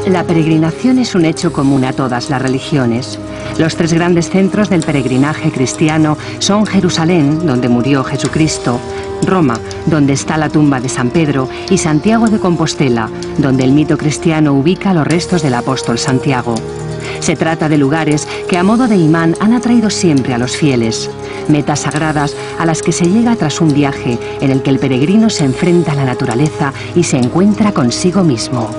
La peregrinación es un hecho común a todas las religiones. Los tres grandes centros del peregrinaje cristiano son Jerusalén, donde murió Jesucristo, Roma, donde está la tumba de San Pedro, y Santiago de Compostela, donde el mito cristiano ubica los restos del apóstol Santiago. Se trata de lugares que a modo de imán han atraído siempre a los fieles, metas sagradas a las que se llega tras un viaje en el que el peregrino se enfrenta a la naturaleza y se encuentra consigo mismo.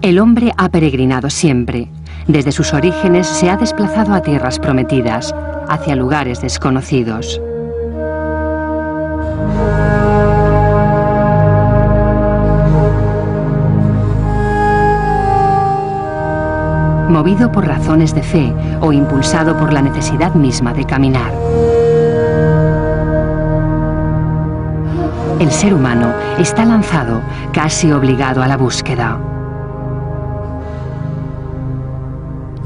El hombre ha peregrinado siempre. Desde sus orígenes se ha desplazado a tierras prometidas, hacia lugares desconocidos. Movido por razones de fe o impulsado por la necesidad misma de caminar. El ser humano está lanzado, casi obligado a la búsqueda.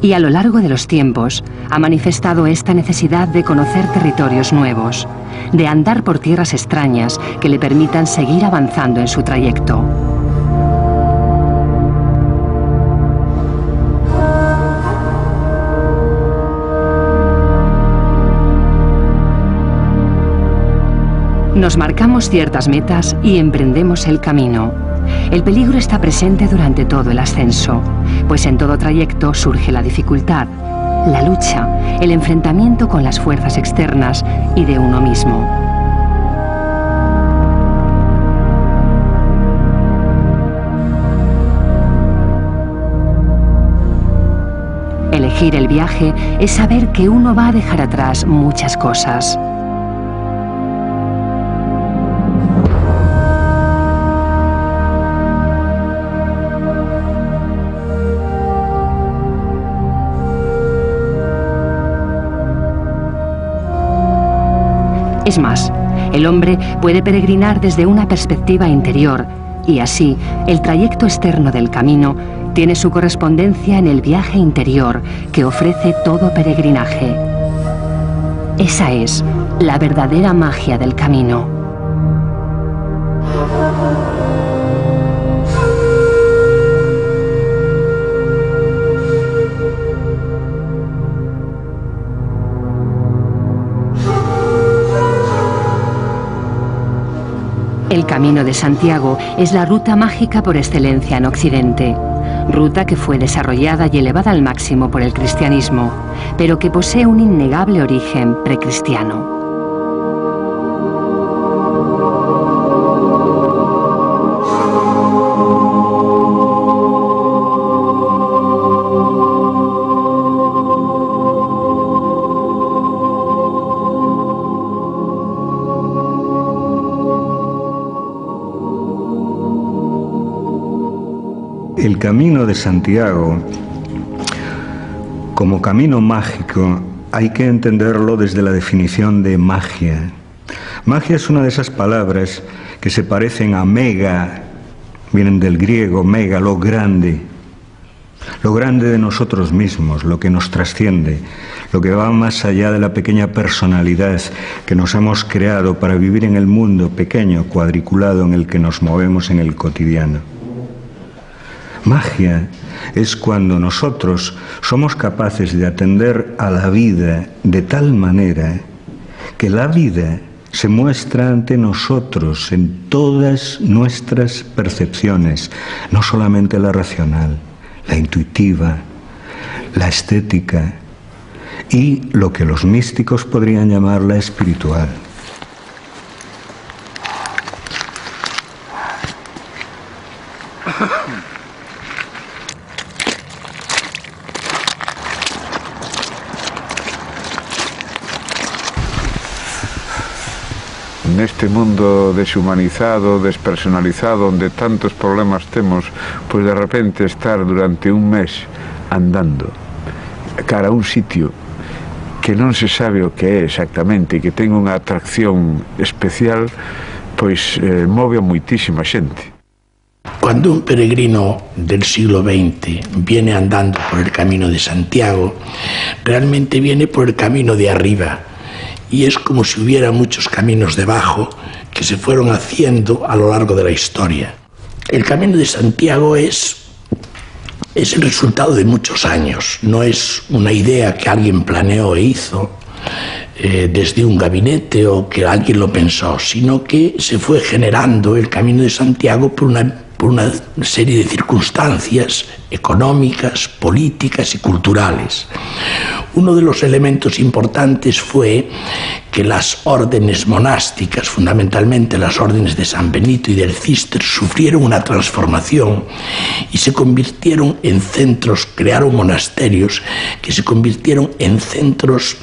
Y a lo largo de los tiempos ha manifestado esta necesidad de conocer territorios nuevos, de andar por tierras extrañas que le permitan seguir avanzando en su trayecto. Nos marcamos ciertas metas y emprendemos el camino. El peligro está presente durante todo el ascenso, pues en todo trayecto surge la dificultad, la lucha, el enfrentamiento con las fuerzas externas y de uno mismo. Elegir el viaje es saber que uno va a dejar atrás muchas cosas. Es más, el hombre puede peregrinar desde una perspectiva interior y así el trayecto externo del camino tiene su correspondencia en el viaje interior que ofrece todo peregrinaje. Esa es la verdadera magia del camino. El Camino de Santiago es la ruta mágica por excelencia en Occidente, ruta que fue desarrollada y elevada al máximo por el cristianismo, pero que posee un innegable origen precristiano. El Camino de Santiago, como camino mágico, hay que entenderlo desde la definición de magia. Magia es una de esas palabras que se parecen a mega, vienen del griego, mega, lo grande de nosotros mismos, lo que nos trasciende, lo que va más allá de la pequeña personalidad que nos hemos creado para vivir en el mundo pequeño, cuadriculado en el que nos movemos en el cotidiano. Magia es cuando nosotros somos capaces de atender a la vida de tal manera que la vida se muestra ante nosotros en todas nuestras percepciones, no solamente la racional, la intuitiva, la estética y lo que los místicos podrían llamar la espiritual. neste mundo deshumanizado, despersonalizado, onde tantos problemas temos, pois de repente estar durante un mes andando cara a un sitio que non se sabe o que é exactamente e que ten unha atracción especial, pois move a moitísima xente. Cuando un peregrino del siglo XX viene andando por el camino de Santiago, realmente viene por el camino de arriba, y es como si hubiera muchos caminos debajo que se fueron haciendo a lo largo de la historia. El camino de Santiago es el resultado de muchos años, no es una idea que alguien planeó e hizo desde un gabinete o que alguien lo pensó, sino que se fue generando el Camino de Santiago por una serie de circunstancias económicas, políticas y culturales. Uno de los elementos importantes fue que las órdenes monásticas, fundamentalmente las órdenes de San Benito y del Císter, sufrieron una transformación y se convirtieron en centros, crearon monasterios que se convirtieron en centros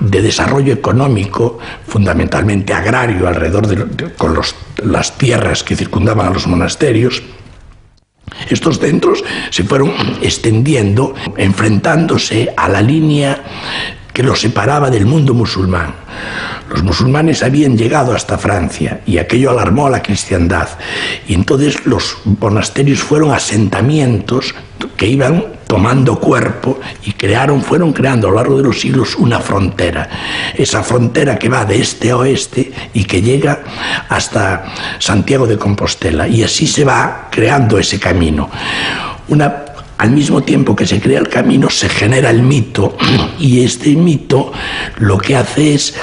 de desarrollo económico, fundamentalmente agrario, alrededor con las tierras que circundaban a los monasterios. Estos centros se fueron extendiendo, enfrentándose a la línea que los separaba del mundo musulmán. Los musulmanes habían llegado hasta Francia y aquello alarmó a la cristiandad. Y entonces los monasterios fueron asentamientos que iban tomando cuerpo y fueron creando a lo largo de los siglos una frontera. Esa frontera que va de este a oeste y que llega hasta Santiago de Compostela. Y así se va creando ese camino. Al mismo tiempo que se crea el camino, se genera el mito, y este mito lo que hace es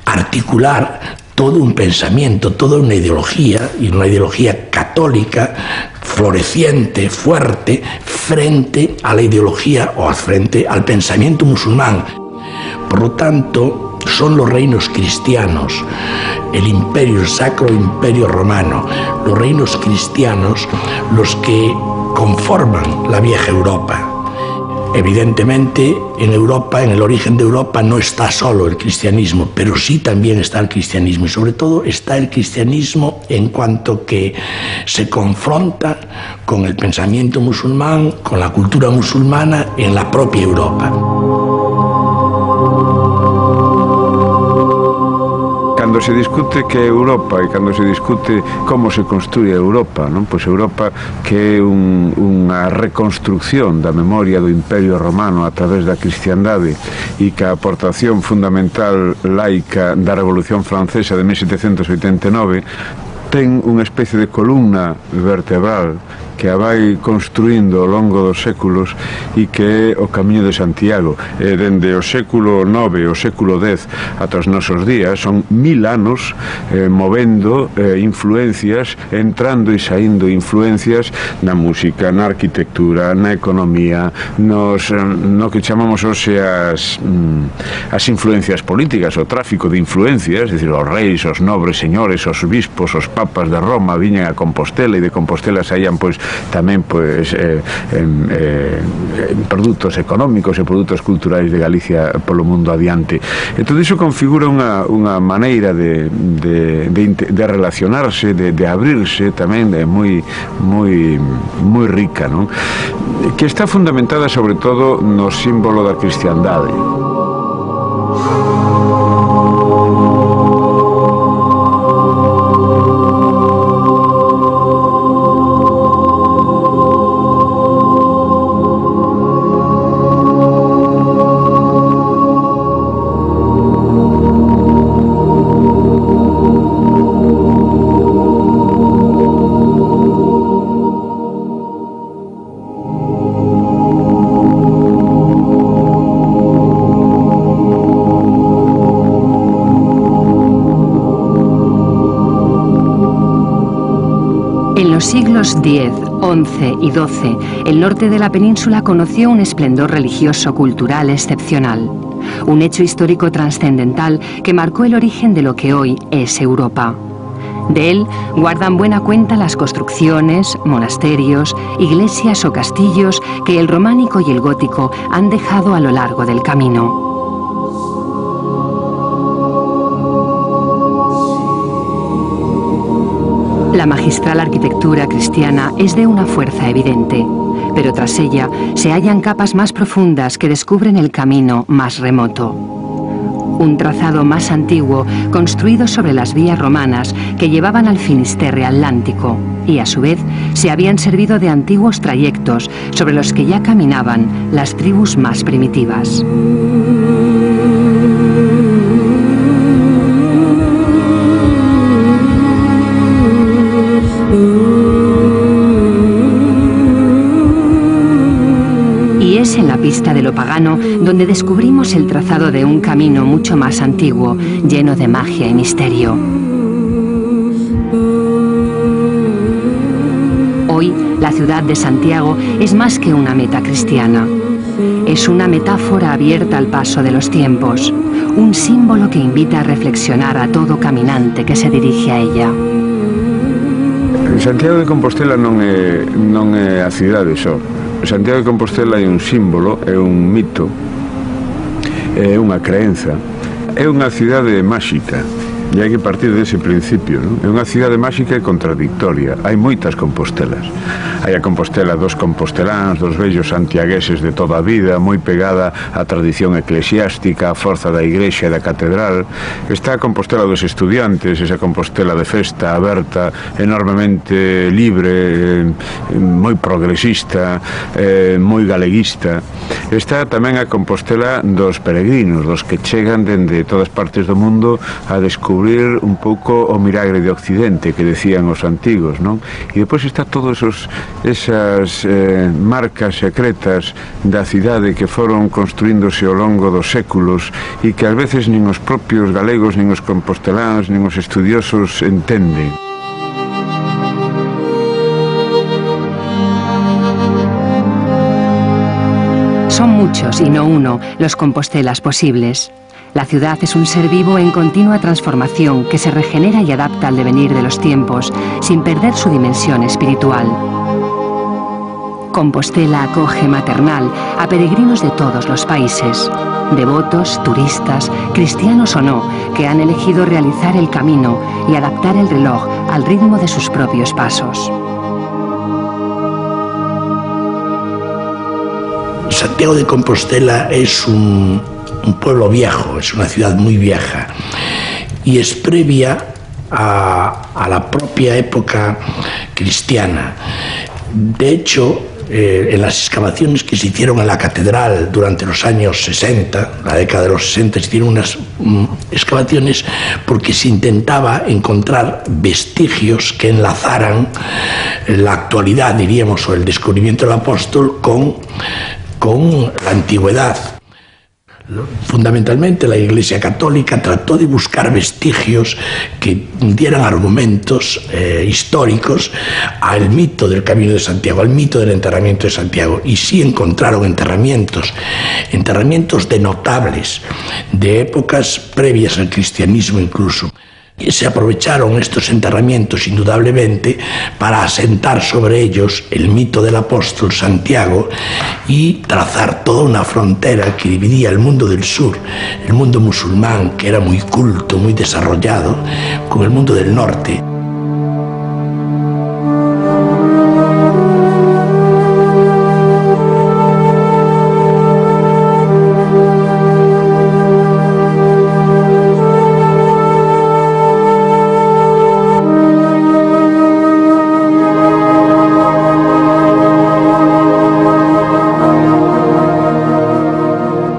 articular todo un pensamiento, toda una ideología, y una ideología católica, floreciente, fuerte, frente a la ideología o frente al pensamiento musulmán. Por lo tanto, son los reinos cristianos, el imperio, el Sacro Imperio Romano, los reinos cristianos los que conforman la vieja Europa. Evidentemente, en Europa, en el origen de Europa, no está solo el cristianismo, pero sí también está el cristianismo, y sobre todo está el cristianismo en cuanto que se confronta con el pensamiento musulmán, con la cultura musulmana en la propia Europa. Cando se discute que é Europa e cando se discute como se construye Europa, non? Pois Europa que é unha reconstrucción da memoria do Imperio Romano a través da cristiandade e que a aportación fundamental laica da Revolución Francesa de 1789 ten unha especie de columna vertebral que a vai construindo ao longo dos séculos e que é o Camiño de Santiago. Dende o século IX, o século X ata os nosos días, son 1000 anos movendo influencias, entrando e saindo influencias na música, na arquitectura, na economía, no que chamamos hoxe as influencias políticas, o tráfico de influencias, é dicir, os reis, os nobres señores, os bispos, os papas de Roma viñan a Compostela e de Compostela saían pois tamén pois produtos económicos e produtos culturais de Galicia polo mundo adiante. E todo iso configura unha maneira de relacionarse, de abrirse tamén moi rica, non? Que está fundamentada sobre todo no símbolo da cristiandade. En los siglos X, XI y XII, el norte de la península conoció un esplendor religioso cultural excepcional, un hecho histórico trascendental que marcó el origen de lo que hoy es Europa. De él guardan buena cuenta las construcciones, monasterios, iglesias o castillos que el románico y el gótico han dejado a lo largo del camino. La magistral arquitectura cristiana es de una fuerza evidente, pero tras ella se hallan capas más profundas que descubren el camino más remoto. Un trazado más antiguo, construido sobre las vías romanas que llevaban al Finisterre atlántico y a su vez se habían servido de antiguos trayectos sobre los que ya caminaban las tribus más primitivas. En la pista de lo pagano, donde descubrimos el trazado de un camino mucho más antiguo, lleno de magia y misterio. Hoy, la ciudad de Santiago es más que una meta cristiana. Es una metáfora abierta al paso de los tiempos, un símbolo que invita a reflexionar a todo caminante que se dirige a ella. Santiago de Compostela non é a cidade só. Santiago de Compostela é un símbolo, é un mito, é unha creenza, é unha cidade máxica, e hai que partir dese principio, non? É unha cidade máxica e contradictoria. Hai moitas Compostelas. Hai a Compostela dos composteláns, dos vellos santiagueses de toda a vida, moi pegada á tradición eclesiástica, á forza da igrexa e da catedral. Está a Compostela dos estudiantes, esa Compostela de festa, aberta, enormemente libre, moi progresista, moi galeguista. Está tamén a Compostela dos peregrinos, dos que chegan dende todas partes do mundo a descubrir un pouco o milagre de Occidente que decían os antigos, non? E depois está todos esas marcas secretas da cidade que foron construíndose ao longo dos séculos e que ás veces nin os propios galegos, nin os composteláns, nin os estudiosos entenden. Son muchos, y no uno, los Compostelas posibles. La ciudad es un ser vivo en continua transformación que se regenera y adapta al devenir de los tiempos, sin perder su dimensión espiritual. Compostela acoge maternal a peregrinos de todos los países, devotos, turistas, cristianos o no, que han elegido realizar el camino y adaptar el reloj al ritmo de sus propios pasos. Santiago de Compostela es un pueblo viejo, es una ciudad muy vieja y es previa a la propia época cristiana. De hecho, en las excavaciones que se hicieron en la catedral durante los años 60, la década de los 60, se hicieron unas excavaciones porque se intentaba encontrar vestigios que enlazaran la actualidad, diríamos, o el descubrimiento del apóstol con la antigüedad. Fundamentalmente la Iglesia Católica trató de buscar vestigios que dieran argumentos históricos al mito del Camino de Santiago, al mito del enterramiento de Santiago, y sí encontraron enterramientos de notables, de épocas previas al cristianismo incluso. Y se aprovecharon estos enterramientos indudablemente para asentar sobre ellos el mito del apóstol Santiago y trazar toda una frontera que dividía el mundo del sur, el mundo musulmán, que era muy culto, muy desarrollado, con el mundo del norte.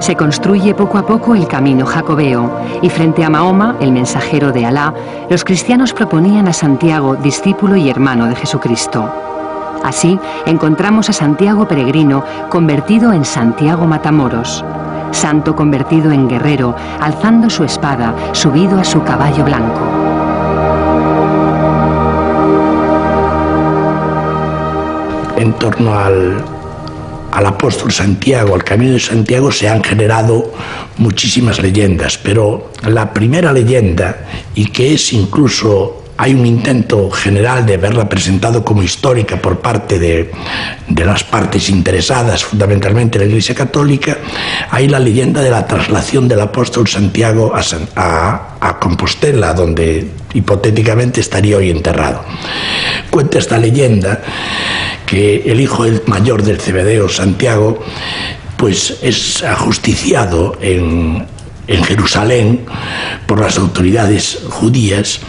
Se construye poco a poco el camino jacobeo y frente a Mahoma, el mensajero de Alá, los cristianos proponían a Santiago, discípulo y hermano de Jesucristo. Así encontramos a Santiago peregrino convertido en Santiago Matamoros, santo convertido en guerrero, alzando su espada, subido a su caballo blanco. En torno al apóstol Santiago, al Camino de Santiago, se han generado muchísimas leyendas, pero la primera leyenda, y que es incluso hay un intento general de verla presentado como histórica por parte de las partes interesadas, fundamentalmente la Iglesia Católica. Hay la leyenda de la traslación del apóstol Santiago a Compostela, donde hipotéticamente estaría hoy enterrado. Cuenta esta leyenda que el hijo mayor del Cebedeo, Santiago, pues es ajusticiado en Jerusalén por las autoridades judías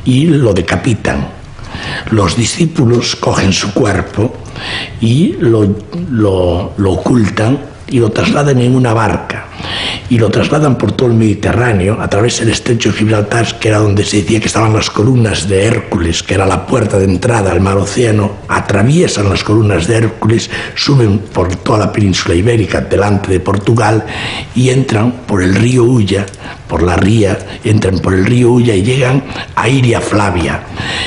y lo decapitan. Los discípulos cogen su cuerpo y lo ocultan y lo trasladan en una barca, y lo trasladan por todo el Mediterráneo a través del estrecho de Gibraltar, que era donde se decía que estaban las columnas de Hércules, que era la puerta de entrada al mar Océano. Atraviesan las columnas de Hércules, suben por toda la península ibérica delante de Portugal y entran por el río Ulla, por la ría, entran por el río Ulla y llegan a Iria Flavia.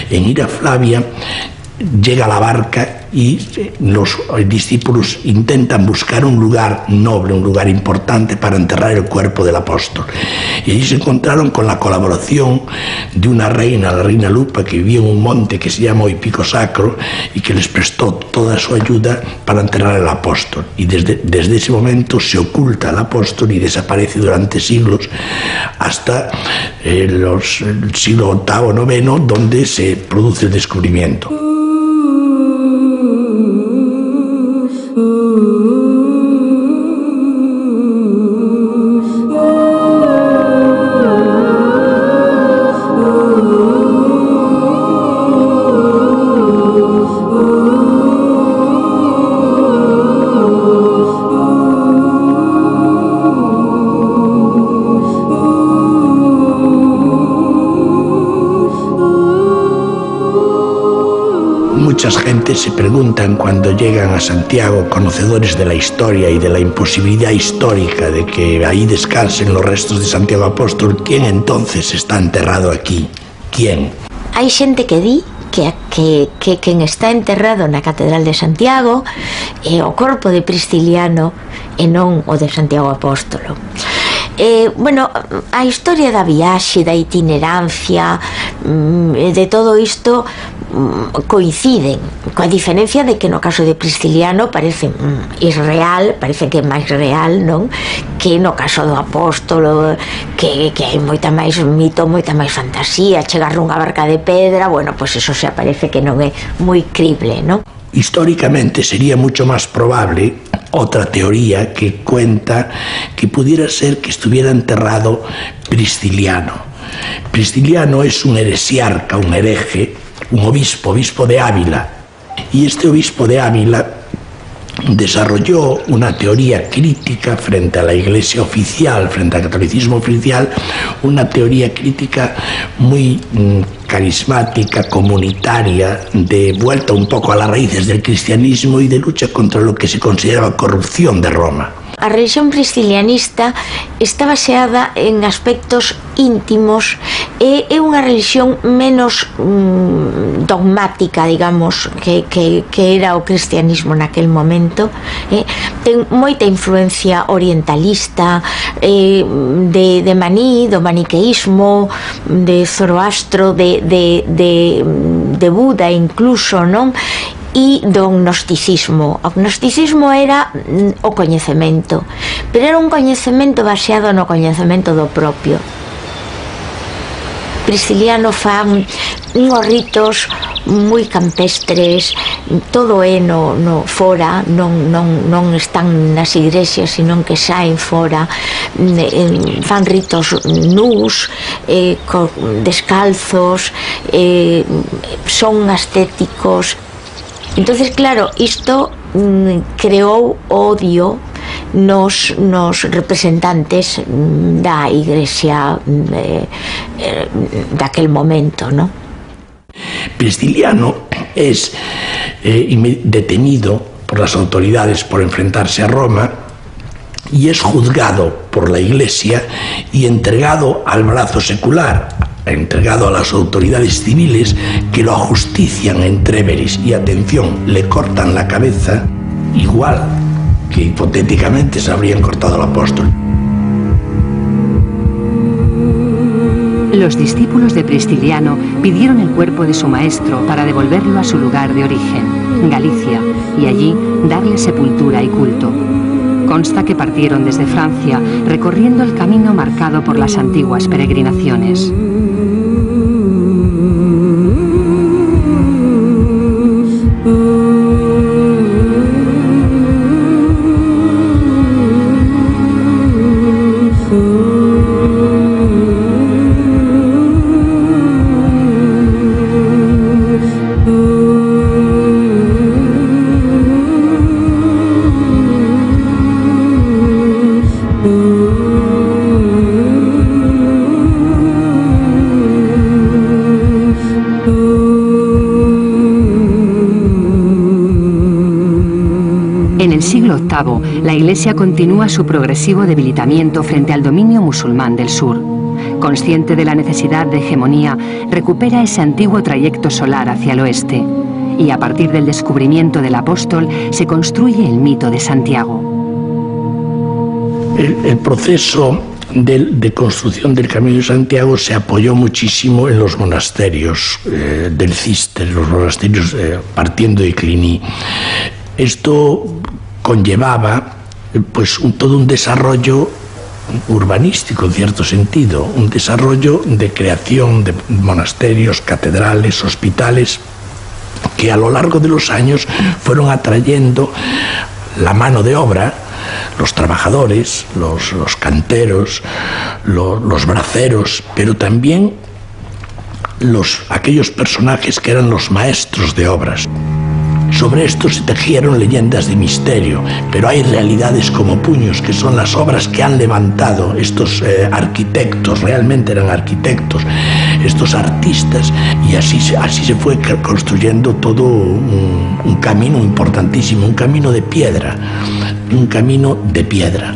En Iria Flavia llega la barca y los discípulos intentan buscar un lugar noble, un lugar importante para enterrar el cuerpo del apóstol. Y allí se encontraron con la colaboración de una reina, la reina Lupa, que vivía en un monte que se llama hoy Pico Sacro, y que les prestó toda su ayuda para enterrar al apóstol. Y desde ese momento se oculta al apóstol y desaparece durante siglos, hasta el siglo VIII, IX, donde se produce el descubrimiento. Muchas gentes se preguntan cuando llegan a Santiago, conocedores de la historia y de la imposibilidad histórica de que ahí descansen los restos de Santiago Apóstol, ¿quién entonces está enterrado aquí? ¿Quién? Hai xente que di que quen está enterrado na Catedral de Santiago é o corpo de Prisciliano e non o de Santiago Apóstolo. Bueno, a historia da viaxe, da itinerancia, de todo isto coinciden, coa diferencia de que no caso de Prisciliano parece irreal, parece que é máis real, non? Que no caso do apóstolo, que hai moita máis mito, moita máis fantasía, chegar nunha barca de pedra, bueno, pois eso xa parece que non é moi crible, non? Históricamente sería mucho más probable otra teoría que cuenta que pudiera ser que estuviera enterrado Prisciliano. Prisciliano es un heresiarca, un hereje, un obispo de Ávila, y este obispo de Ávila desarrolló una teoría crítica frente a la Iglesia oficial, frente al catolicismo oficial, una teoría crítica muy carismática, comunitaria, de vuelta un poco a las raíces del cristianismo y de lucha contra lo que se consideraba corrupción de Roma. A religión priscilianista está baseada en aspectos íntimos e é unha religión menos dogmática, digamos, que era o cristianismo naquel momento. Ten moita influencia orientalista, de Maní, do maniqueísmo, de Zoroastro, de Buda incluso, non? E do gnosticismo. O gnosticismo era o coñecemento, pero era un coñecemento baseado no coñecemento do propio. Prisciliano fan unhos ritos moi campestres, todo é no fora, non están nas igrexas, sino que saen fora, fan ritos nus, descalzos, son ascéticos. Entonces, claro, isto creou odio nos representantes da Igrexa daquel momento, ¿no? Prisciliano es detenido por las autoridades por enfrentarse a Roma y es juzgado por la Iglesia y entregado al brazo secular, entregado a las autoridades civiles, que lo ajustician en Tréveris y, atención, le cortan la cabeza igual que hipotéticamente se habrían cortado al apóstol. Los discípulos de Pristiliano pidieron el cuerpo de su maestro para devolverlo a su lugar de origen, Galicia, y allí darle sepultura y culto. Consta que partieron desde Francia recorriendo el camino marcado por las antiguas peregrinaciones. En el siglo VIII, la Iglesia continúa su progresivo debilitamiento frente al dominio musulmán del sur. Consciente de la necesidad de hegemonía, recupera ese antiguo trayecto solar hacia el oeste. Y a partir del descubrimiento del apóstol, se construye el mito de Santiago. El proceso de construcción del Camino de Santiago se apoyó muchísimo en los monasterios del Císter, los monasterios partiendo de Cluny. Esto conllevaba pues todo un desarrollo urbanístico en cierto sentido, un desarrollo de creación de monasterios, catedrales, hospitales, que a lo largo de los años fueron atrayendo la mano de obra, los trabajadores, los canteros, los braceros, pero también aquellos personajes que eran los maestros de obras. Sobre esto se tejieron leyendas de misterio, pero hay realidades como puños, que son las obras que han levantado estos arquitectos, realmente eran arquitectos, estos artistas, y así se fue construyendo todo un camino importantísimo, un camino de piedra, un camino de piedra.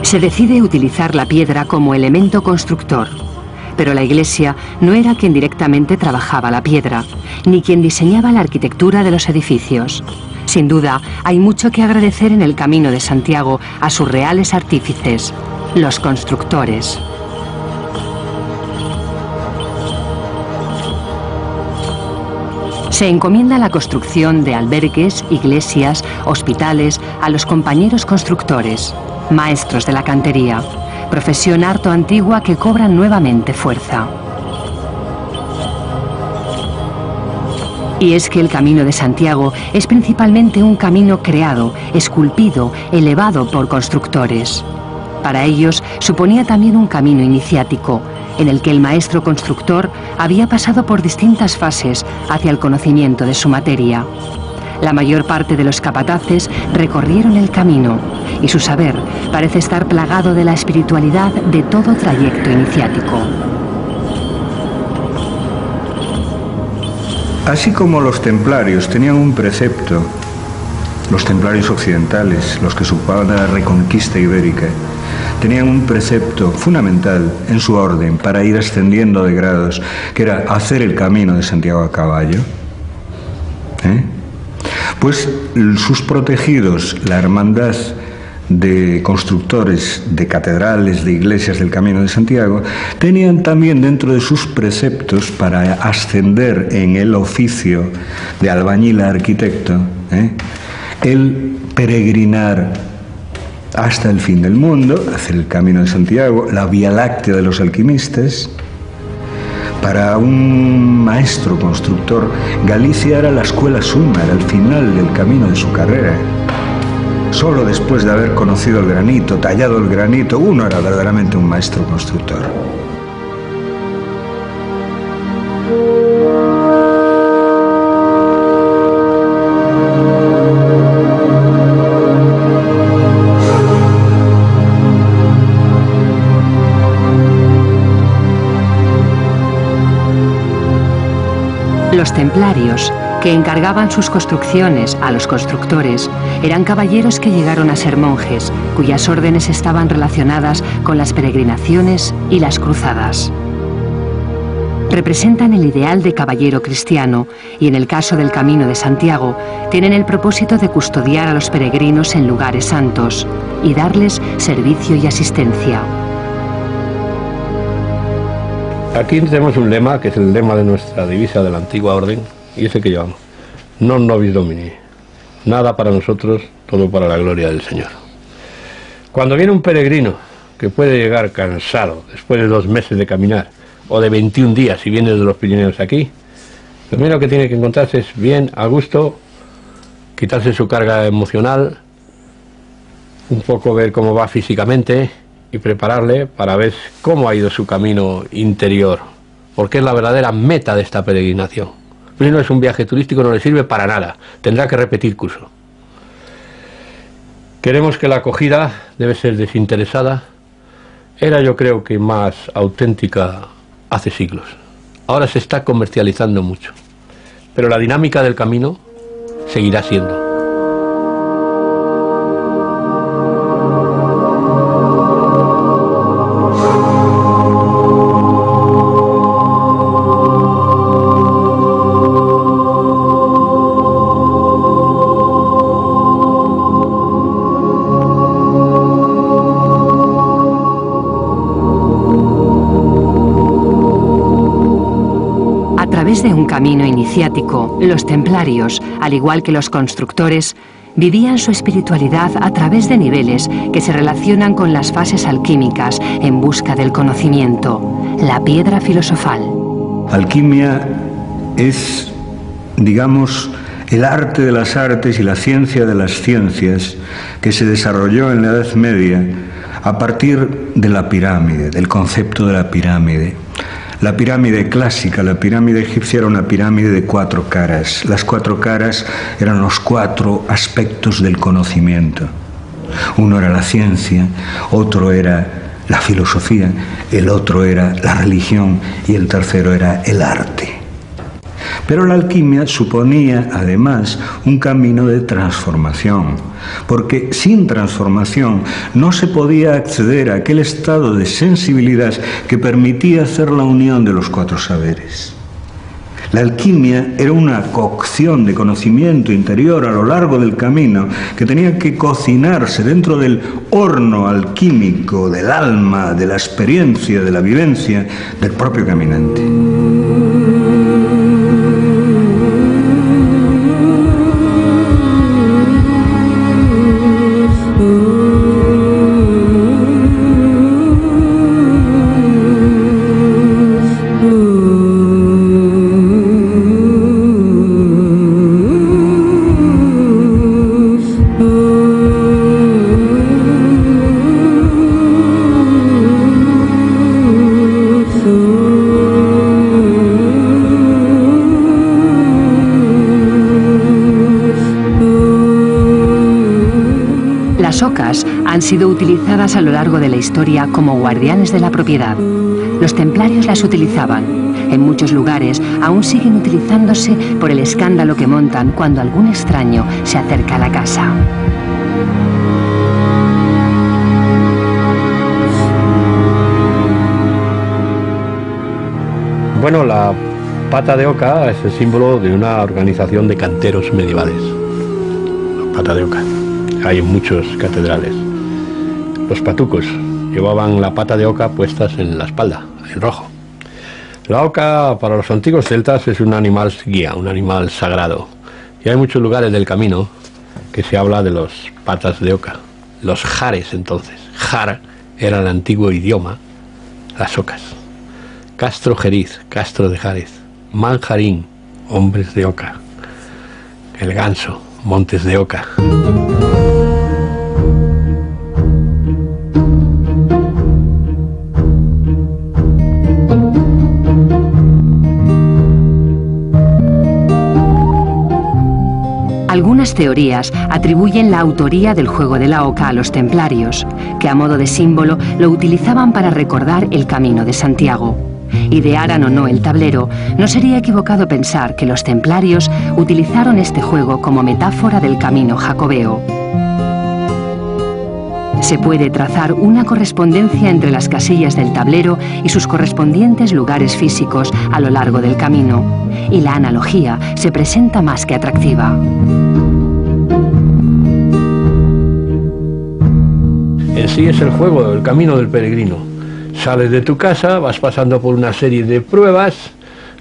Se decide utilizar la piedra como elemento constructor, pero la Iglesia no era quien directamente trabajaba la piedra, ni quien diseñaba la arquitectura de los edificios. Sin duda, hay mucho que agradecer en el Camino de Santiago a sus reales artífices, los constructores. Se encomienda la construcción de albergues, iglesias, hospitales a los compañeros constructores, maestros de la cantería, profesión harto antigua que cobra nuevamente fuerza. Y es que el Camino de Santiago es principalmente un camino creado, esculpido, elevado por constructores. Para ellos suponía también un camino iniciático, en el que el maestro constructor había pasado por distintas fases hacia el conocimiento de su materia. La mayor parte de los capataces recorrieron el camino y su saber parece estar plagado de la espiritualidad de todo trayecto iniciático. Así como los templarios tenían un precepto, los templarios occidentales, los que se ocupaban de la reconquista ibérica, tenían un precepto fundamental en su orden para ir ascendiendo de grados, que era hacer el Camino de Santiago a caballo. Pues sus protegidos, la hermandad de constructores de catedrales, de iglesias del Camino de Santiago, tenían también dentro de sus preceptos para ascender en el oficio de albañil a arquitecto, el peregrinar hasta el fin del mundo, hacer el Camino de Santiago, la Vía Láctea de los alquimistas. Para un maestro constructor, Galicia era la escuela suma, era el final del camino de su carrera. Solo después de haber conocido el granito, tallado el granito, uno era verdaderamente un maestro constructor. Los templarios, que encargaban sus construcciones a los constructores, eran caballeros que llegaron a ser monjes, cuyas órdenes estaban relacionadas con las peregrinaciones y las cruzadas. Representan el ideal de caballero cristiano y en el caso del Camino de Santiago tienen el propósito de custodiar a los peregrinos en lugares santos y darles servicio y asistencia. Aquí tenemos un lema, que es el lema de nuestra divisa de la antigua orden, y ese que llevamos: Non nobis Domini. Nada para nosotros, todo para la gloria del Señor. Cuando viene un peregrino que puede llegar cansado después de 2 meses de caminar, o de 21 días si viene de los Pirineos aquí, lo primero que tiene que encontrarse es bien, a gusto, quitarse su carga emocional, un poco ver cómo va físicamente y prepararle para ver cómo ha ido su camino interior, porque es la verdadera meta de esta peregrinación. Si no es un viaje turístico, no le sirve para nada, tendrá que repetir curso. Queremos que la acogida debe ser desinteresada. Era, yo creo, que más auténtica hace siglos. Ahora se está comercializando mucho, pero la dinámica del camino seguirá siendo. A través de un camino iniciático, los templarios, al igual que los constructores, vivían su espiritualidad a través de niveles que se relacionan con las fases alquímicas en busca del conocimiento, la piedra filosofal. Alquimia es, digamos, el arte de las artes y la ciencia de las ciencias que se desarrolló en la Edad Media a partir de la pirámide, del concepto de la pirámide. La pirámide clásica, la pirámide egipcia, era una pirámide de 4 caras. Las 4 caras eran los 4 aspectos del conocimiento. Uno era la ciencia, otro era la filosofía, el otro era la religión y el tercero era el arte. Pero la alquimia suponía, además, un camino de transformación, porque sin transformación no se podía acceder a aquel estado de sensibilidad que permitía hacer la unión de los 4 saberes. La alquimia era una cocción de conocimiento interior a lo largo del camino que tenía que cocinarse dentro del horno alquímico del alma, de la experiencia, de la vivencia del propio caminante. Las ocas han sido utilizadas a lo largo de la historia como guardianes de la propiedad. Los templarios las utilizaban. En muchos lugares aún siguen utilizándose por el escándalo que montan cuando algún extraño se acerca a la casa. Bueno, la pata de oca es el símbolo de una organización de canteros medievales. La pata de oca. Hay en muchas catedrales. Los patucos llevaban la pata de oca puestas en la espalda, en rojo. La oca para los antiguos celtas es un animal guía, un animal sagrado. Y hay muchos lugares del camino que se habla de los patas de oca. Los jares entonces. Jar era el antiguo idioma, las ocas. Castro Jeriz, Castro de Jares. Manjarín, hombres de oca. El Ganso, montes de oca. Algunas teorías atribuyen la autoría del juego de la oca a los templarios, que a modo de símbolo lo utilizaban para recordar el Camino de Santiago. Idearan o no el tablero, no sería equivocado pensar que los templarios utilizaron este juego como metáfora del camino jacobeo. Se puede trazar una correspondencia entre las casillas del tablero y sus correspondientes lugares físicos a lo largo del camino, y la analogía se presenta más que atractiva. En sí es el juego, el camino del peregrino. Sales de tu casa, vas pasando por una serie de pruebas,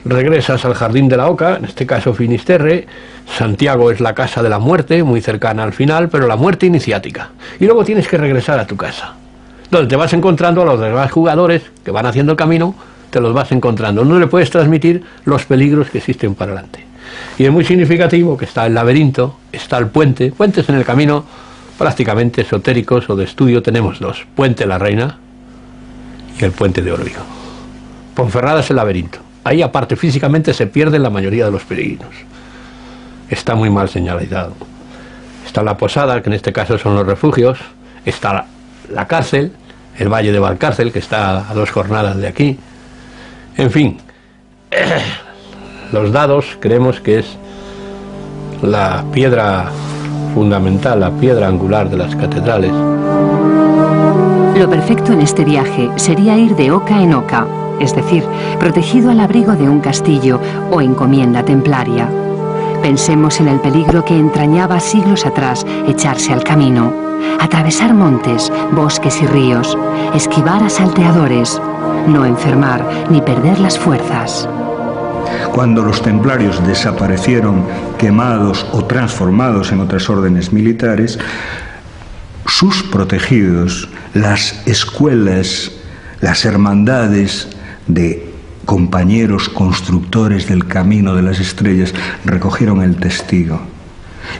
regresas al Jardín de la Oca, en este caso Finisterre. Santiago es la casa de la muerte, muy cercana al final, pero la muerte iniciática. Y luego tienes que regresar a tu casa, donde te vas encontrando a los demás jugadores que van haciendo el camino, te los vas encontrando. No le puedes transmitir los peligros que existen para adelante. Y es muy significativo que está el laberinto, está el puente. Puentes en el camino prácticamente esotéricos o de estudio tenemos dos: Puente la Reina y el Puente de Órbigo. Ponferrada es el laberinto. Ahí aparte físicamente se pierden la mayoría de los peregrinos. Está muy mal señalizado. Está la posada, que en este caso son los refugios. Está la cárcel, el Valle de Valcárcel, que está a 2 jornadas de aquí. En fin, los dados creemos que es la piedra fundamental, la piedra angular de las catedrales. Lo perfecto en este viaje sería ir de oca en oca, es decir, protegido al abrigo de un castillo o encomienda templaria. Pensemos en el peligro que entrañaba siglos atrás echarse al camino, atravesar montes, bosques y ríos, esquivar a salteadores, no enfermar ni perder las fuerzas. Cuando los templarios desaparecieron quemados o transformados en otras órdenes militares, sus protegidos, las escuelas, las hermandades de compañeros constructores del camino de las estrellas, recogieron el testigo.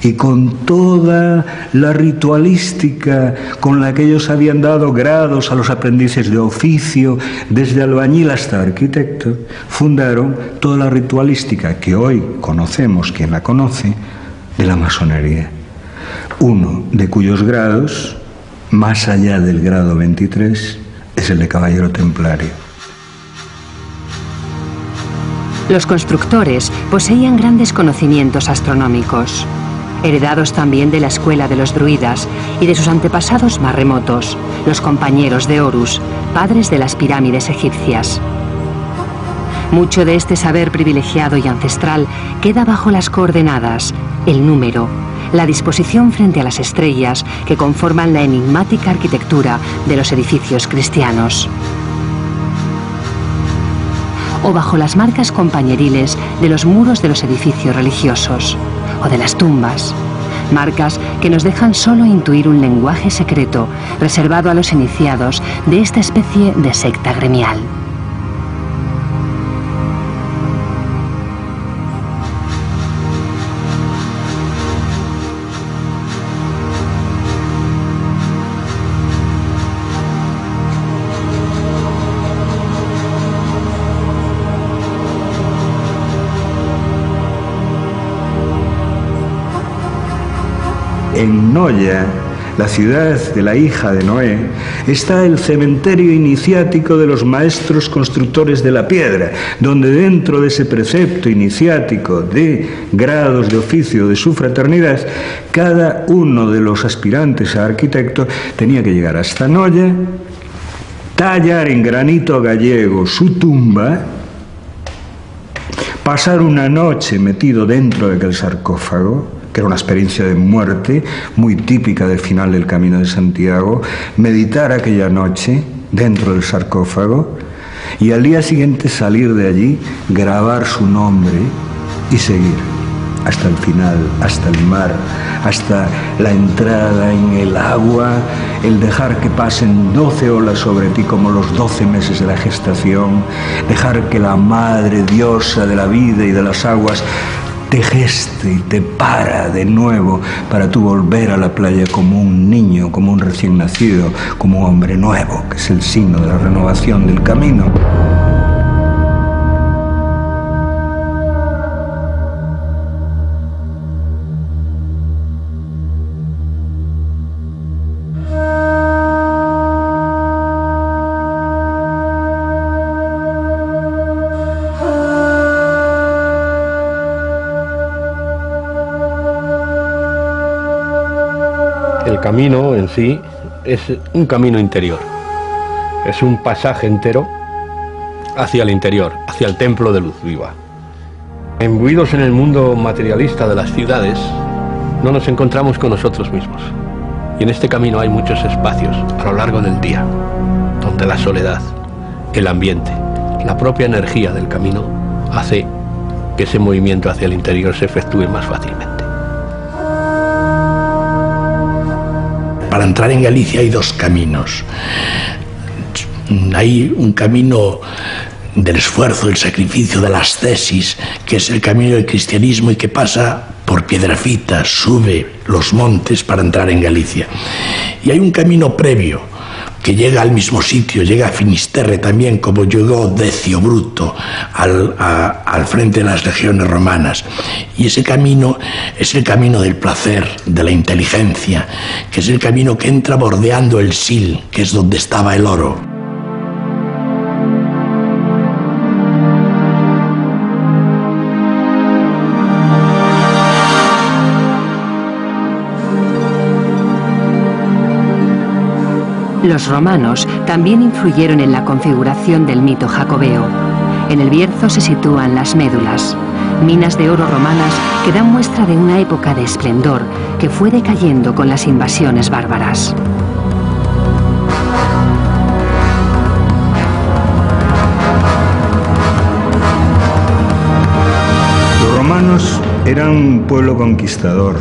Y con toda la ritualística con la que ellos habían dado grados a los aprendices de oficio, desde albañil hasta arquitecto, fundaron toda la ritualística que hoy conocemos, quien la conoce, de la masonería. Uno de cuyos grados, más allá del grado 23, es el de caballero templario. Los constructores poseían grandes conocimientos astronómicos, heredados también de la escuela de los druidas y de sus antepasados más remotos, los compañeros de Horus, padres de las pirámides egipcias. Mucho de este saber privilegiado y ancestral queda bajo las coordenadas, el número, la disposición frente a las estrellas que conforman la enigmática arquitectura de los edificios cristianos, o bajo las marcas compañeriles de los muros de los edificios religiosos, o de las tumbas, marcas que nos dejan solo intuir un lenguaje secreto reservado a los iniciados de esta especie de secta gremial. En Noya, la ciudad de la hija de Noé, está el cementerio iniciático de los maestros constructores de la piedra, donde dentro de ese precepto iniciático de grados de oficio de su fraternidad, cada uno de los aspirantes a arquitecto tenía que llegar hasta Noya, tallar en granito gallego su tumba, pasar una noche metido dentro de aquel sarcófago, que era una experiencia de muerte muy típica del final del Camino de Santiago, meditar aquella noche dentro del sarcófago y al día siguiente salir de allí, grabar su nombre y seguir hasta el final, hasta el mar, hasta la entrada en el agua, el dejar que pasen 12 olas sobre ti como los 12 meses de la gestación, dejar que la madre diosa de la vida y de las aguas te geste y te para de nuevo para tú volver a la playa como un niño, como un recién nacido, como un hombre nuevo, que es el signo de la renovación del camino. El camino en sí es un camino interior, es un pasaje entero hacia el interior, hacia el templo de luz viva. Imbuidos en el mundo materialista de las ciudades, no nos encontramos con nosotros mismos. Y en este camino hay muchos espacios a lo largo del día, donde la soledad, el ambiente, la propia energía del camino hace que ese movimiento hacia el interior se efectúe más fácilmente. Para entrar en Galicia hay dos caminos. Hay un camino del esfuerzo, del sacrificio, de la ascesis, que es el camino del cristianismo y que pasa por Piedrafita, sube los montes para entrar en Galicia. Y hay un camino previo que llega al mismo sitio, llega a Finisterre también, como llegó Decio Bruto al frente de las legiones romanas. Y ese camino es el camino del placer, de la inteligencia, que es el camino que entra bordeando el Sil, que es donde estaba el oro. Los romanos también influyeron en la configuración del mito jacobeo. En el Bierzo se sitúan las médulas, minas de oro romanas que dan muestra de una época de esplendor que fue decayendo con las invasiones bárbaras. Los romanos eran un pueblo conquistador.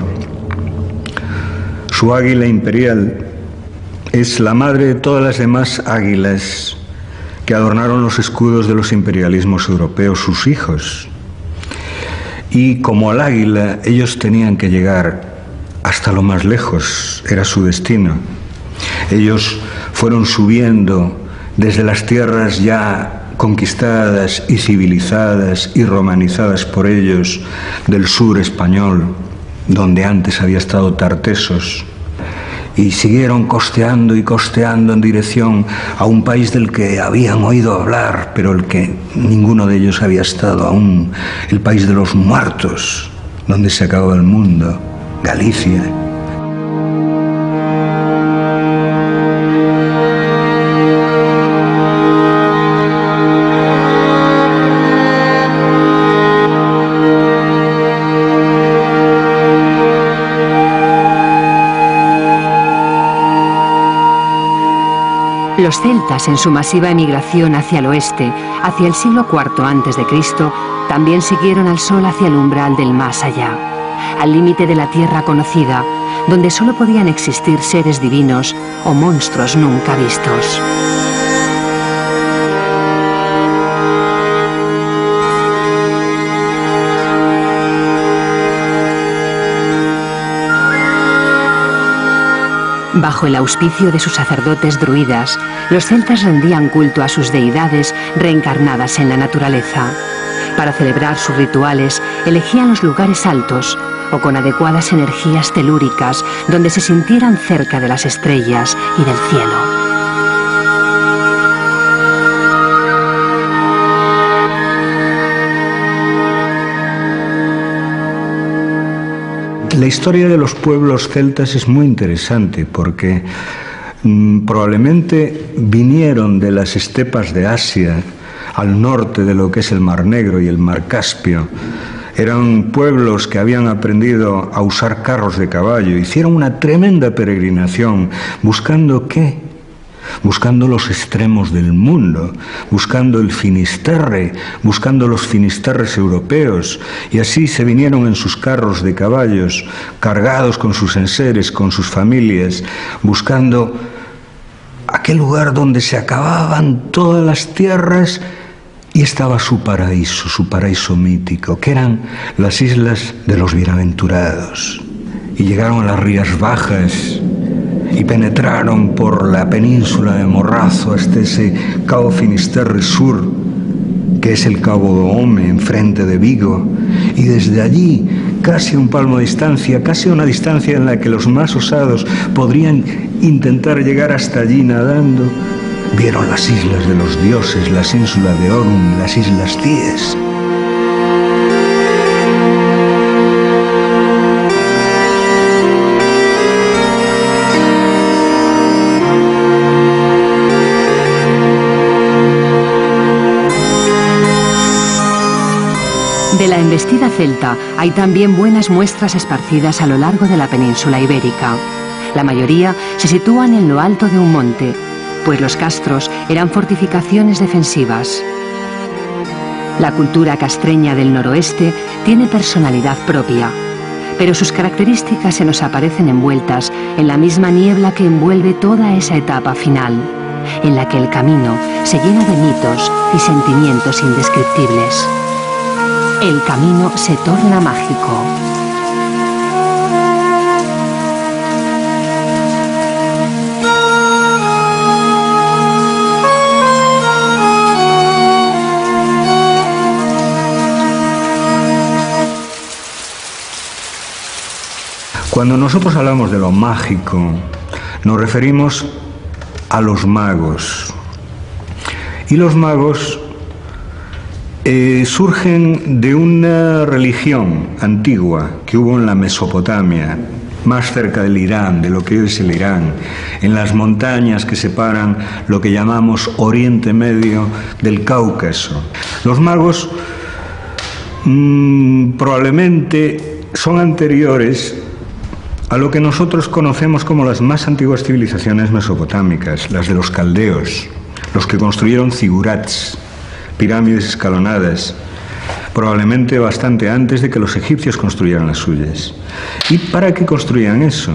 Su águila imperial es la madre de todas las demás águilas que adornaron los escudos de los imperialismos europeos, sus hijos. Y como al águila, ellos tenían que llegar hasta lo más lejos, era su destino. Ellos fueron subiendo desde las tierras ya conquistadas y civilizadas y romanizadas por ellos del sur español, donde antes había estado Tartesos, y siguieron costeando y costeando en dirección a un país del que habían oído hablar, pero el que ninguno de ellos había estado aún, el país de los muertos, donde se acabó el mundo, Galicia. Los celtas, en su masiva emigración hacia el oeste, hacia el siglo IV a.C., también siguieron al sol hacia el umbral del más allá, al límite de la tierra conocida, donde solo podían existir seres divinos o monstruos nunca vistos. Bajo el auspicio de sus sacerdotes druidas, los celtas rendían culto a sus deidades reencarnadas en la naturaleza. Para celebrar sus rituales, elegían los lugares altos o con adecuadas energías telúricas donde se sintieran cerca de las estrellas y del cielo. La historia de los pueblos celtas es muy interesante porque probablemente vinieron de las estepas de Asia al norte de lo que es el Mar Negro y el Mar Caspio. Eran pueblos que habían aprendido a usar carros de caballo, hicieron una tremenda peregrinación buscando ¿qué? Buscando los extremos del mundo, buscando el Finisterre, buscando los Finisterres europeos, y así se vinieron en sus carros de caballos, cargados con sus enseres, con sus familias, buscando aquel lugar donde se acababan todas las tierras y estaba su paraíso mítico, que eran las islas de los bienaventurados. Y llegaron a las Rías Bajas y penetraron por la península de Morrazo hasta ese Cabo Finisterre Sur, que es el Cabo Dome, enfrente de Vigo, y desde allí, casi a un palmo de distancia, casi a una distancia en la que los más osados podrían intentar llegar hasta allí nadando, vieron las islas de los dioses, las ínsulas de Orum, las islas Cíes. De la embestida celta hay también buenas muestras esparcidas a lo largo de la península ibérica. La mayoría se sitúan en lo alto de un monte, pues los castros eran fortificaciones defensivas. La cultura castreña del noroeste tiene personalidad propia, pero sus características se nos aparecen envueltas en la misma niebla que envuelve toda esa etapa final, en la que el camino se llena de mitos y sentimientos indescriptibles. El camino se torna mágico. Cuando nosotros hablamos de lo mágico, nos referimos a los magos. Y los magos surgen de una religión antigua que hubo en la Mesopotamia, más cerca del Irán, de lo que hoy es el Irán, en las montañas que separan lo que llamamos Oriente Medio del Cáucaso. Los magos probablemente son anteriores a lo que nosotros conocemos como las más antiguas civilizaciones mesopotámicas, las de los caldeos, los que construyeron zigurats, pirámides escalonadas, probablemente bastante antes de que los egipcios construyeran las suyas. ¿Y para qué construían eso?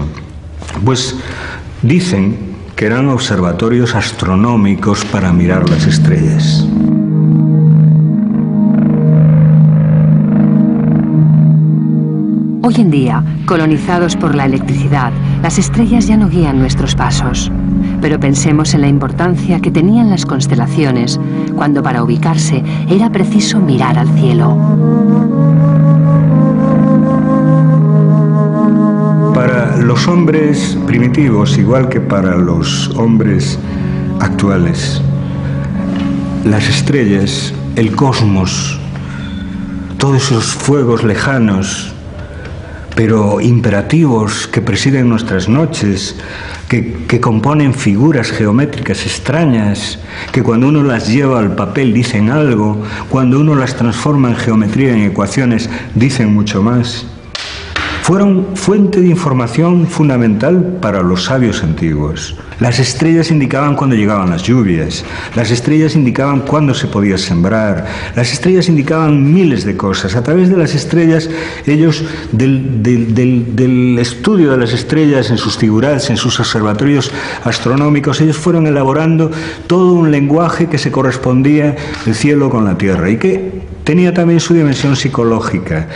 Pues dicen que eran observatorios astronómicos para mirar las estrellas. Hoy en día, colonizados por la electricidad, las estrellas ya no guían nuestros pasos. Pero pensemos en la importancia que tenían las constelaciones, cuando para ubicarse era preciso mirar al cielo. Para los hombres primitivos, igual que para los hombres actuales, las estrellas, el cosmos, todos esos fuegos lejanos, pero imperativos que presiden nuestras noches, que componen figuras geométricas extrañas, que cuando uno las lleva al papel dicen algo, cuando uno las transforma en geometría, en ecuaciones, dicen mucho más. Fueron fuente de información fundamental para los sabios antiguos. Las estrellas indicaban cuándo llegaban las lluvias, las estrellas indicaban cuándo se podía sembrar, las estrellas indicaban miles de cosas. A través de las estrellas, ellos, del estudio de las estrellas en sus zigurats, en sus observatorios astronómicos, ellos fueron elaborando todo un lenguaje que se correspondía el cielo con la tierra y que tenía también su dimensión psicológica,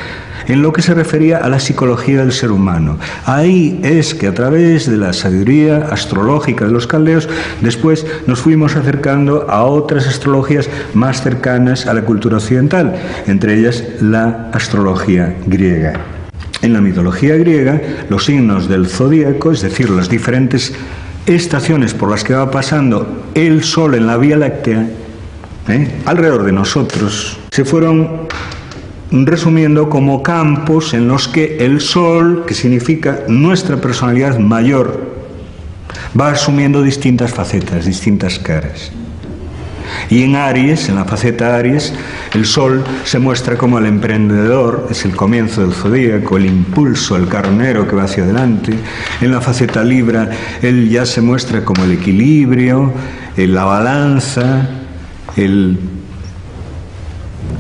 en lo que se refería a la psicología del ser humano. Ahí es que a través de la sabiduría astrológica de los caldeos, después nos fuimos acercando a otras astrologías más cercanas a la cultura occidental, entre ellas la astrología griega. En la mitología griega, los signos del zodíaco, es decir, las diferentes estaciones por las que va pasando el Sol en la Vía Láctea, alrededor de nosotros, se fueron resumiendo como campos en los que el Sol, que significa nuestra personalidad mayor, va asumiendo distintas facetas, distintas caras. Y en Aries, en la faceta Aries, el Sol se muestra como el emprendedor, es el comienzo del zodíaco, el impulso, el carnero que va hacia adelante. En la faceta Libra, él ya se muestra como el equilibrio, la balanza, el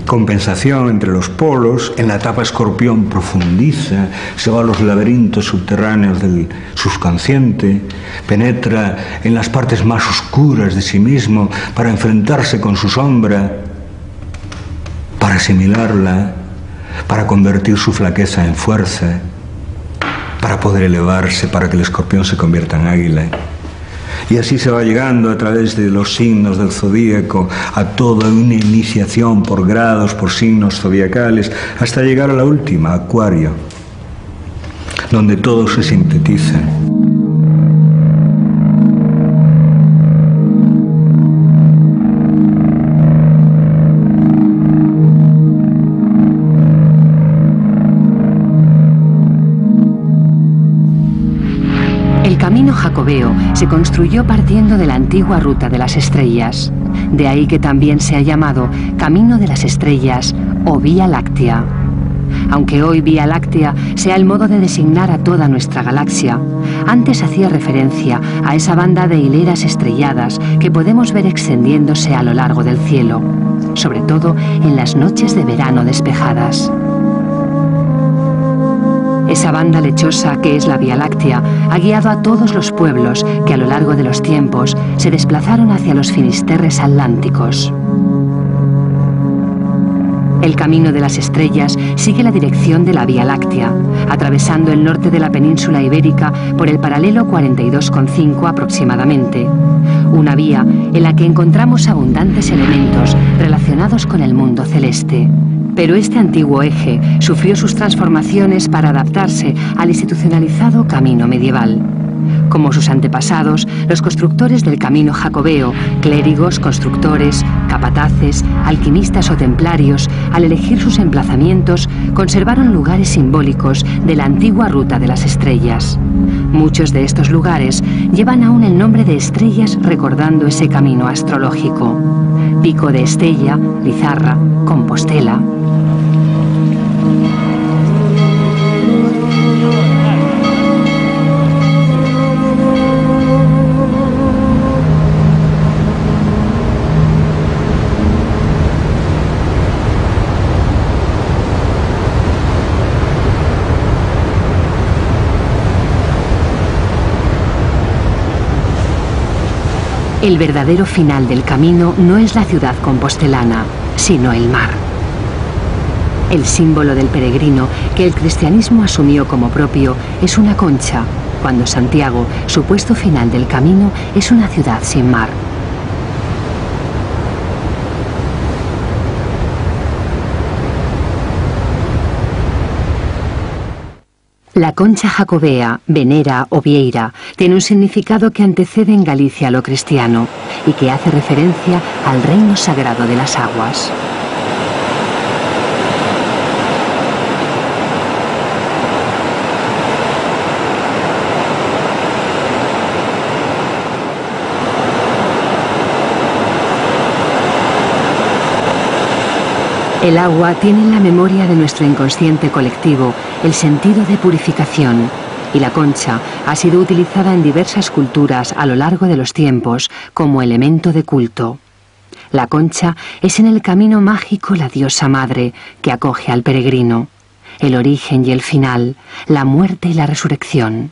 compensación entre los polos. En la etapa Escorpión profundiza, se va a los laberintos subterráneos del subconsciente, penetra en las partes más oscuras de sí mismo para enfrentarse con su sombra, para asimilarla, para convertir su flaqueza en fuerza, para poder elevarse, para que el escorpión se convierta en águila. Y así se va llegando a través de los signos del zodíaco a toda una iniciación por grados, por signos zodiacales, hasta llegar a la última, Acuario, donde todo se sintetiza. El camino jacobeo se construyó partiendo de la antigua ruta de las estrellas. De ahí que también se ha llamado Camino de las Estrellas o Vía Láctea. Aunque hoy Vía Láctea sea el modo de designar a toda nuestra galaxia, antes hacía referencia a esa banda de hileras estrelladas que podemos ver extendiéndose a lo largo del cielo, sobre todo en las noches de verano despejadas. Esa banda lechosa que es la Vía Láctea ha guiado a todos los pueblos que a lo largo de los tiempos se desplazaron hacia los finisterres atlánticos. El camino de las estrellas sigue la dirección de la Vía Láctea, atravesando el norte de la península ibérica por el paralelo 42,5 aproximadamente. Una vía en la que encontramos abundantes elementos relacionados con el mundo celeste. Pero este antiguo eje sufrió sus transformaciones para adaptarse al institucionalizado camino medieval. Como sus antepasados, los constructores del camino jacobeo, clérigos, constructores, capataces, alquimistas o templarios, al elegir sus emplazamientos, conservaron lugares simbólicos de la antigua ruta de las estrellas. Muchos de estos lugares llevan aún el nombre de estrellas recordando ese camino astrológico. Pico de Estella, Lizarra, Compostela. El verdadero final del camino no es la ciudad compostelana, sino el mar. El símbolo del peregrino que el cristianismo asumió como propio es una concha, cuando Santiago, su puesto final del camino, es una ciudad sin mar. La concha jacobea, venera o vieira tiene un significado que antecede en Galicia a lo cristiano y que hace referencia al reino sagrado de las aguas. El agua tiene en la memoria de nuestro inconsciente colectivo el sentido de purificación, y la concha ha sido utilizada en diversas culturas a lo largo de los tiempos como elemento de culto. La concha es en el camino mágico la diosa madre que acoge al peregrino, el origen y el final, la muerte y la resurrección.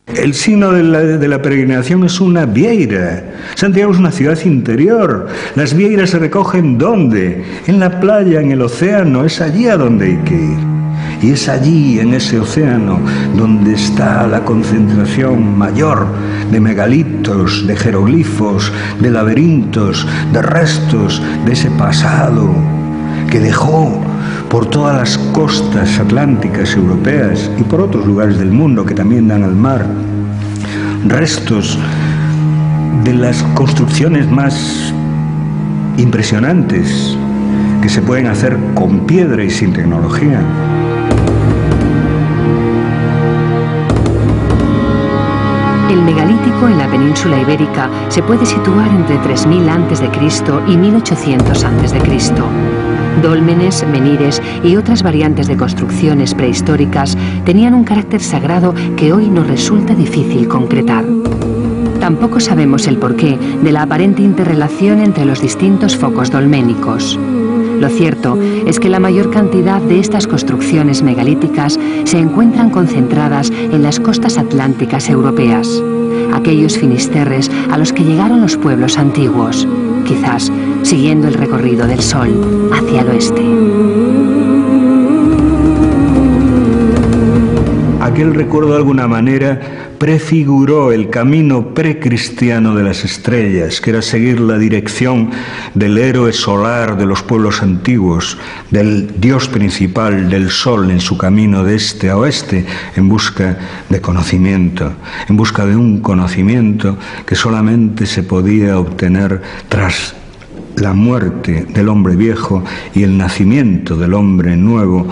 El signo de la peregrinación es una vieira. Santiago es una ciudad interior. Las vieiras se recogen ¿dónde? En la playa, en el océano. Es allí a donde hay que ir. Y es allí, en ese océano, donde está la concentración mayor de megalitos, de jeroglifos, de laberintos, de restos de ese pasado que dejó por todas las costas atlánticas europeas y por otros lugares del mundo que también dan al mar, restos de las construcciones más impresionantes que se pueden hacer con piedra y sin tecnología. El megalítico en la península ibérica se puede situar entre 3000 a.C. y 1800 a.C. Dólmenes, menires y otras variantes de construcciones prehistóricas tenían un carácter sagrado que hoy nos resulta difícil concretar. Tampoco sabemos el porqué de la aparente interrelación entre los distintos focos dolménicos. Lo cierto es que la mayor cantidad de estas construcciones megalíticas se encuentran concentradas en las costas atlánticas europeas, aquellos finisterres a los que llegaron los pueblos antiguos, quizás siguiendo el recorrido del sol hacia el oeste. Aquel recuerdo de alguna manera prefiguró el camino precristiano de las estrellas, que era seguir la dirección del héroe solar de los pueblos antiguos, del dios principal del sol en su camino de este a oeste, en busca de conocimiento, en busca de un conocimiento que solamente se podía obtener tras la muerte del hombre viejo y el nacimiento del hombre nuevo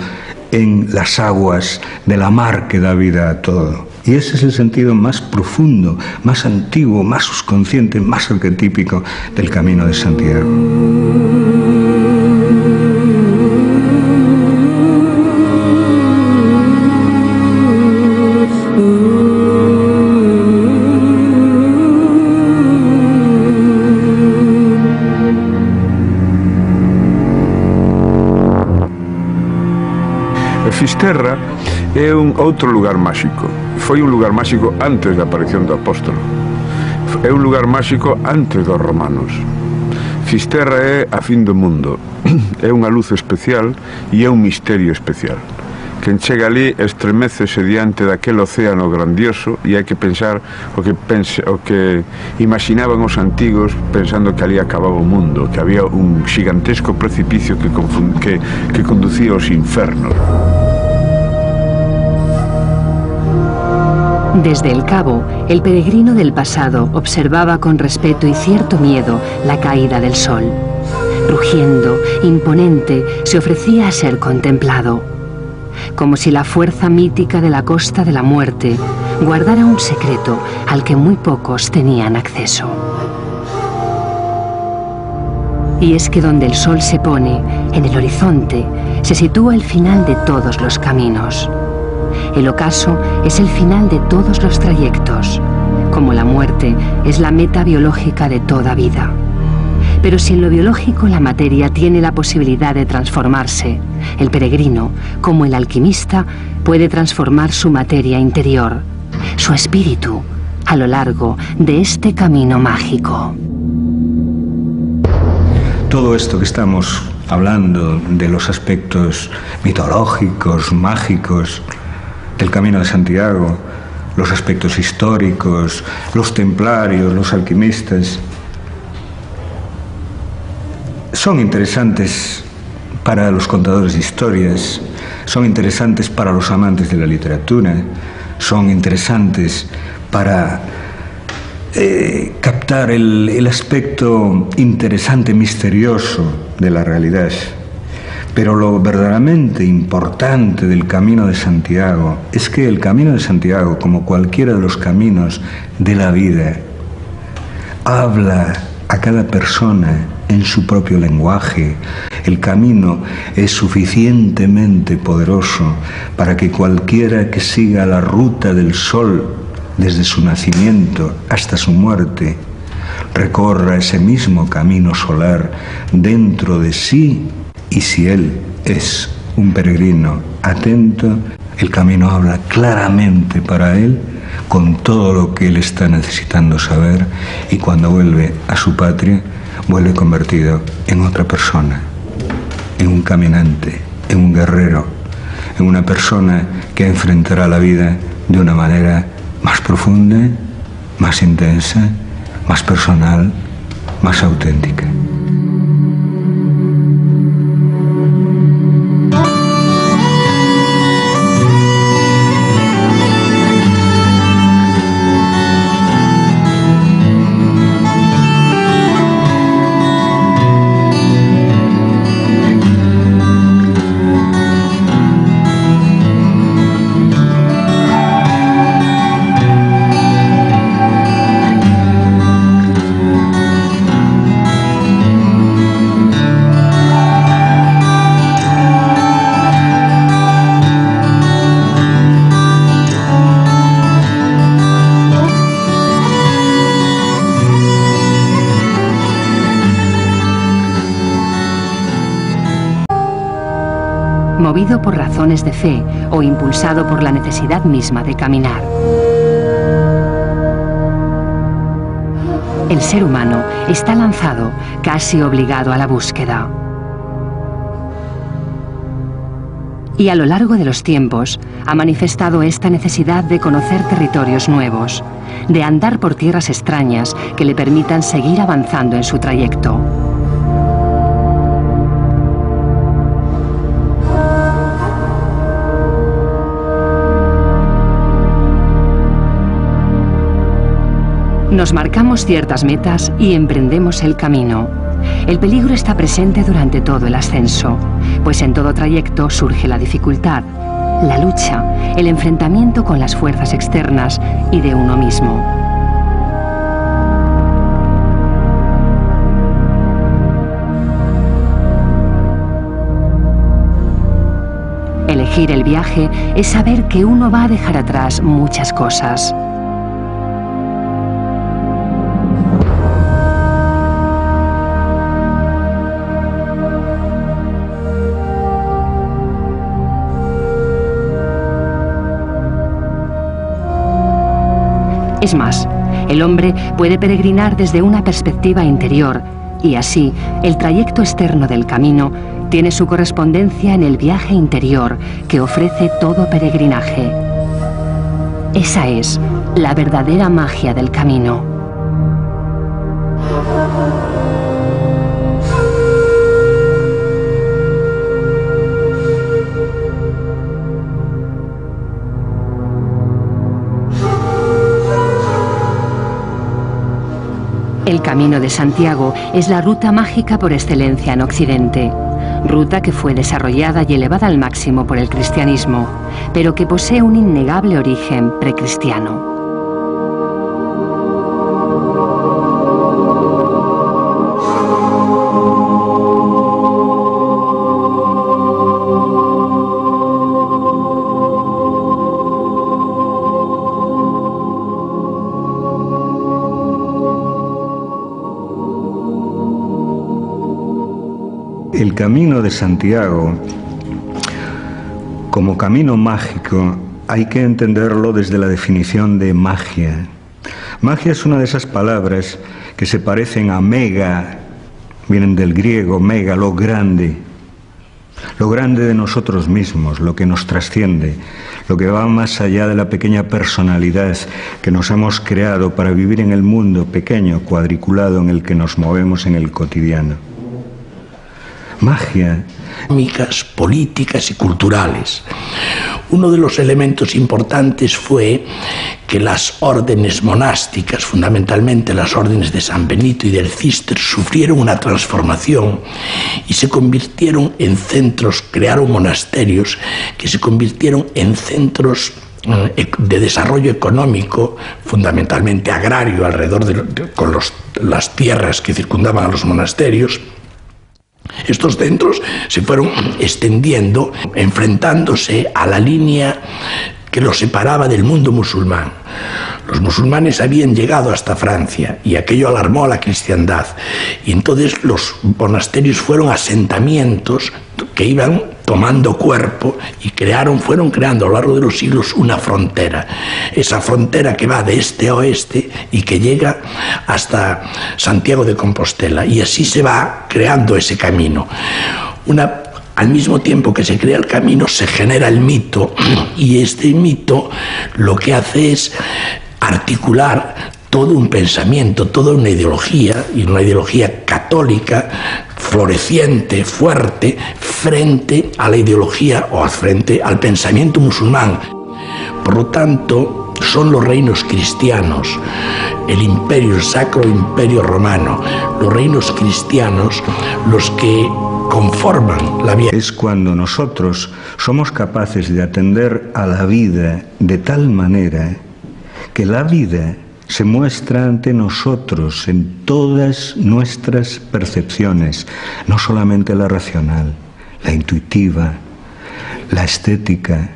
en las aguas de la mar que da vida a todo. Y ese es el sentido más profundo, más antiguo, más subconsciente, más arquetípico del Camino de Santiago. Fisterra é un outro lugar máxico. Foi un lugar máxico antes da aparición do apóstolo. É un lugar máxico antes dos romanos. Fisterra é a fin do mundo. É unha luz especial e é un misterio especial. Quen chega ali estremecese diante daquele océano grandioso e hai que pensar o que imaginaban os antigos pensando que ali acababa o mundo, que había un gigantesco precipicio que conducía aos infernos. Desde el cabo, el peregrino del pasado observaba con respeto y cierto miedo la caída del sol. Rugiendo, imponente, se ofrecía a ser contemplado, como si la fuerza mítica de la costa de la muerte guardara un secreto al que muy pocos tenían acceso. Y es que donde el sol se pone, en el horizonte, se sitúa el final de todos los caminos. El ocaso es el final de todos los trayectos, como la muerte es la meta biológica de toda vida. Pero si en lo biológico la materia tiene la posibilidad de transformarse, el peregrino, como el alquimista, puede transformar su materia interior, su espíritu, a lo largo de este camino mágico. Todo esto que estamos hablando de los aspectos mitológicos, mágicos del Camino de Santiago, los aspectos históricos, los templarios, los alquimistas, son interesantes para los contadores de historias, son interesantes para los amantes de la literatura, son interesantes para captar el aspecto interesante, misterioso de la realidad. Pero lo verdaderamente importante del Camino de Santiago es que el Camino de Santiago, como cualquiera de los caminos de la vida, habla a cada persona en su propio lenguaje. El camino es suficientemente poderoso para que cualquiera que siga la ruta del sol desde su nacimiento hasta su muerte recorra ese mismo camino solar dentro de sí. Y si él es un peregrino atento, el camino habla claramente para él con todo lo que él está necesitando saber, y cuando vuelve a su patria, vuelve convertido en otra persona, en un caminante, en un guerrero, en una persona que enfrentará la vida de una manera más profunda, más intensa, más personal, más auténtica. Movido por razones de fe o impulsado por la necesidad misma de caminar. El ser humano está lanzado, casi obligado a la búsqueda. Y a lo largo de los tiempos ha manifestado esta necesidad de conocer territorios nuevos, de andar por tierras extrañas que le permitan seguir avanzando en su trayecto. Nos marcamos ciertas metas y emprendemos el camino. El peligro está presente durante todo el ascenso, pues en todo trayecto surge la dificultad, la lucha, el enfrentamiento con las fuerzas externas y de uno mismo. Elegir el viaje es saber que uno va a dejar atrás muchas cosas. Es más, el hombre puede peregrinar desde una perspectiva interior y así el trayecto externo del camino tiene su correspondencia en el viaje interior que ofrece todo peregrinaje. Esa es la verdadera magia del camino. El Camino de Santiago es la ruta mágica por excelencia en Occidente, ruta que fue desarrollada y elevada al máximo por el cristianismo, pero que posee un innegable origen precristiano. El Camino de Santiago, como camino mágico, hay que entenderlo desde la definición de magia. Magia es una de esas palabras que se parecen a mega, vienen del griego, mega, lo grande de nosotros mismos, lo que nos trasciende, lo que va más allá de la pequeña personalidad que nos hemos creado para vivir en el mundo pequeño, cuadriculado en el que nos movemos en el cotidiano. Magia. Económicas, políticas y culturales. Uno de los elementos importantes fue que las órdenes monásticas, fundamentalmente las órdenes de San Benito y del Císter, sufrieron una transformación y se convirtieron en centros, crearon monasterios que se convirtieron en centros de desarrollo económico, fundamentalmente agrario, alrededor con las tierras que circundaban a los monasterios. Estos centros se fueron extendiendo, enfrentándose a la línea que los separaba del mundo musulmán. Los musulmanes habían llegado hasta Francia y aquello alarmó a la cristiandad. Y entonces los monasterios fueron asentamientos que iban tomando cuerpo y fueron creando a lo largo de los siglos una frontera. Esa frontera que va de este a oeste y que llega hasta Santiago de Compostela. Y así se va creando ese camino. Al mismo tiempo que se crea el camino, se genera el mito, y este mito lo que hace es articular todo un pensamiento, toda una ideología, y una ideología católica, floreciente, fuerte, frente a la ideología o frente al pensamiento musulmán. Por lo tanto, son los reinos cristianos, el imperio, el Sacro Imperio Romano, los reinos cristianos, los que conforman la vida. Es cuando nosotros somos capaces de atender a la vida de tal manera que la vida se muestra ante nosotros en todas nuestras percepciones, no solamente la racional, la intuitiva, la estética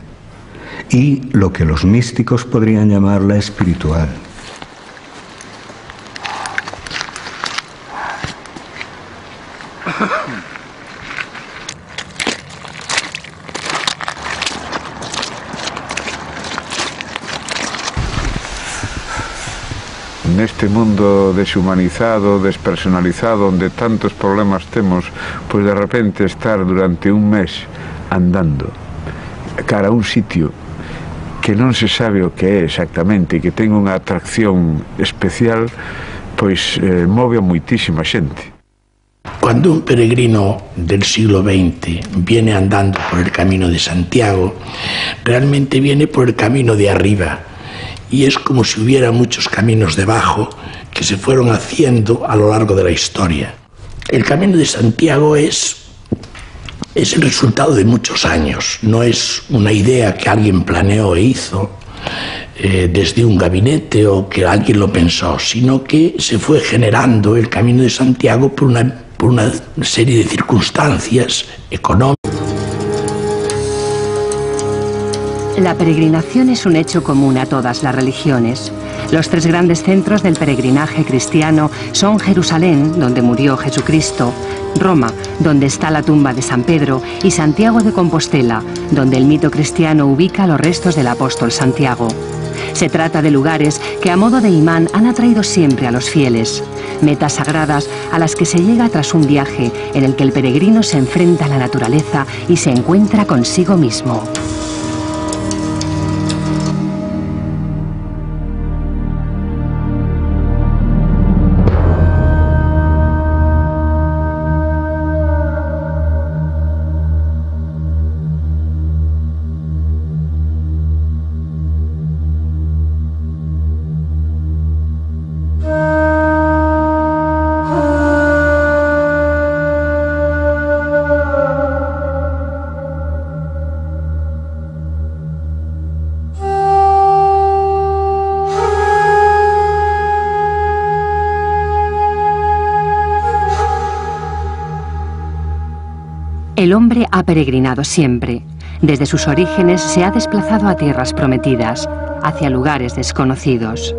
y lo que los místicos podrían llamar la espiritual. Neste mundo deshumanizado, despersonalizado, onde tantos problemas temos, pois de repente estar durante un mes andando cara a un sitio que non se sabe o que é exactamente e que ten unha atracción especial, pois move a moitísima xente. Cuando un peregrino del siglo XX viene andando por el Camino de Santiago, realmente viene por el camino de arriba. Y es como si hubiera muchos caminos debajo que se fueron haciendo a lo largo de la historia. El Camino de Santiago es el resultado de muchos años. No es una idea que alguien planeó e hizo desde un gabinete o que alguien lo pensó, sino que se fue generando el Camino de Santiago por una serie de circunstancias económicas. La peregrinación es un hecho común a todas las religiones. Los tres grandes centros del peregrinaje cristiano son Jerusalén, donde murió Jesucristo, Roma, donde está la tumba de San Pedro, y Santiago de Compostela, donde el mito cristiano ubica los restos del apóstol Santiago. Se trata de lugares que a modo de imán han atraído siempre a los fieles, metas sagradas a las que se llega tras un viaje en el que el peregrino se enfrenta a la naturaleza y se encuentra consigo mismo. El hombre ha peregrinado siempre. Desde sus orígenes se ha desplazado a tierras prometidas, hacia lugares desconocidos.